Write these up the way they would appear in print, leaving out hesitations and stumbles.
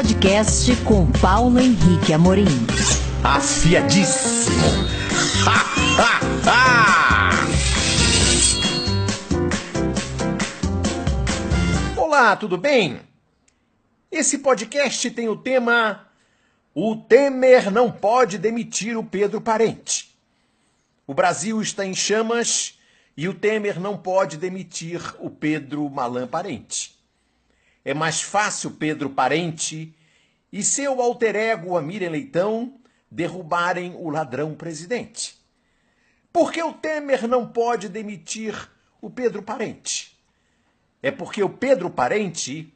podcast com Paulo Henrique Amorim. Afiadíssimo. Olá, tudo bem? Esse podcast tem o tema O Temer não pode demitir o Pedro Parente. O Brasil está em chamas e o Temer não pode demitir o Pedro Malan Parente. É mais fácil Pedro Parente e seu alter ego Miriam Leitão derrubarem o ladrão presidente. Por que o Temer não pode demitir o Pedro Parente? É porque o Pedro Parente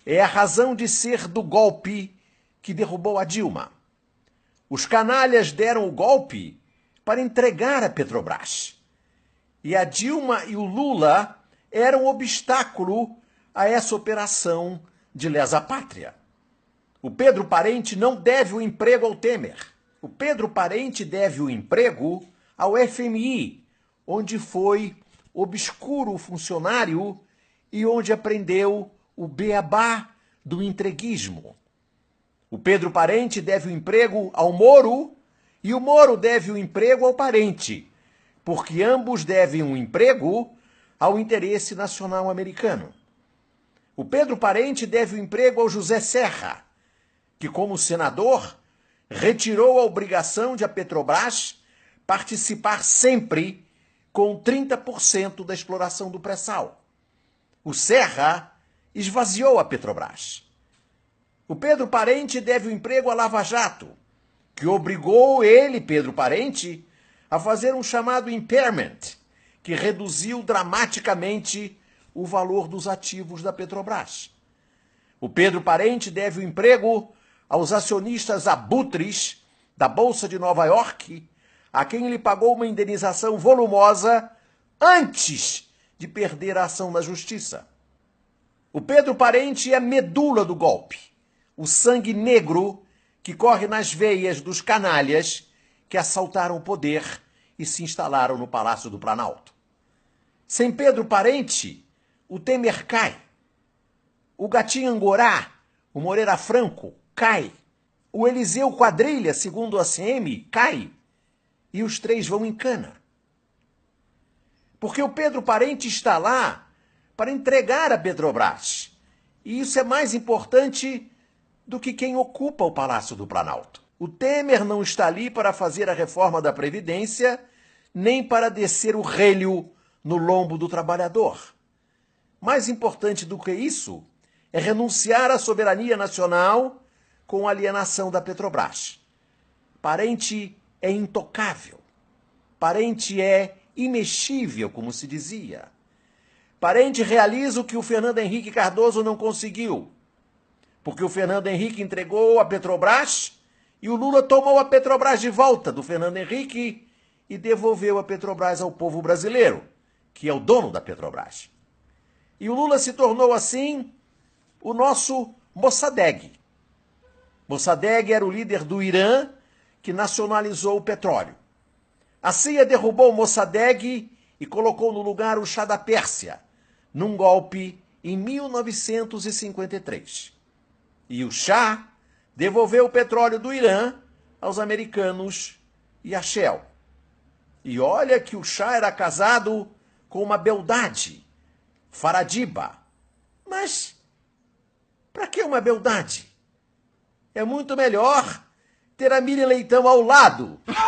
é a razão de ser do golpe que derrubou a Dilma. Os canalhas deram o golpe para entregar a Petrobras. E a Dilma e o Lula eram obstáculo a essa operação de lesa pátria. O Pedro Parente não deve o emprego ao Temer. O Pedro Parente deve o emprego ao FMI, onde foi obscuro funcionário e onde aprendeu o beabá do entreguismo. O Pedro Parente deve o emprego ao Moro e o Moro deve o emprego ao Parente, porque ambos devem um emprego ao interesse nacional americano. O Pedro Parente deve o emprego ao José Serra, que como senador retirou a obrigação de a Petrobras participar sempre com 30% da exploração do pré-sal. O Serra esvaziou a Petrobras. O Pedro Parente deve o emprego a Lava Jato, que obrigou ele, Pedro Parente, a fazer um chamado impairment, que reduziu dramaticamente o valor dos ativos da Petrobras. O Pedro Parente deve o emprego aos acionistas abutres da Bolsa de Nova York, a quem ele pagou uma indenização volumosa antes de perder a ação na justiça. O Pedro Parente é a medula do golpe, o sangue negro que corre nas veias dos canalhas que assaltaram o poder e se instalaram no Palácio do Planalto. Sem Pedro Parente, o Temer cai. O Gatinho Angorá, o Moreira Franco, cai. O Eliseu Quadrilha, segundo a CM, cai. E os três vão em cana. Porque o Pedro Parente está lá para entregar a Petrobras. E isso é mais importante do que quem ocupa o Palácio do Planalto. O Temer não está ali para fazer a reforma da Previdência, nem para descer o relho no lombo do trabalhador. Mais importante do que isso é renunciar à soberania nacional com a alienação da Petrobras. Parente é intocável. Parente é imexível, como se dizia. Parente realiza o que o Fernando Henrique Cardoso não conseguiu. Porque o Fernando Henrique entregou a Petrobras e o Lula tomou a Petrobras de volta do Fernando Henrique e devolveu a Petrobras ao povo brasileiro, que é o dono da Petrobras. E o Lula se tornou, assim, o nosso Mossadegh. Mossadegh era o líder do Irã que nacionalizou o petróleo. A CIA derrubou o Mossadegh e colocou no lugar o Shah da Pérsia, num golpe em 1953. E o Shah devolveu o petróleo do Irã aos americanos e à Shell. E olha que o Shah era casado com uma beldade, Faradiba. Mas para que uma beldade? É muito melhor ter a Miriam Leitão ao lado. Oh, não!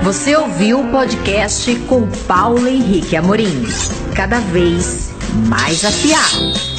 Você ouviu o podcast com Paulo Henrique Amorim. Cada vez mais afiado.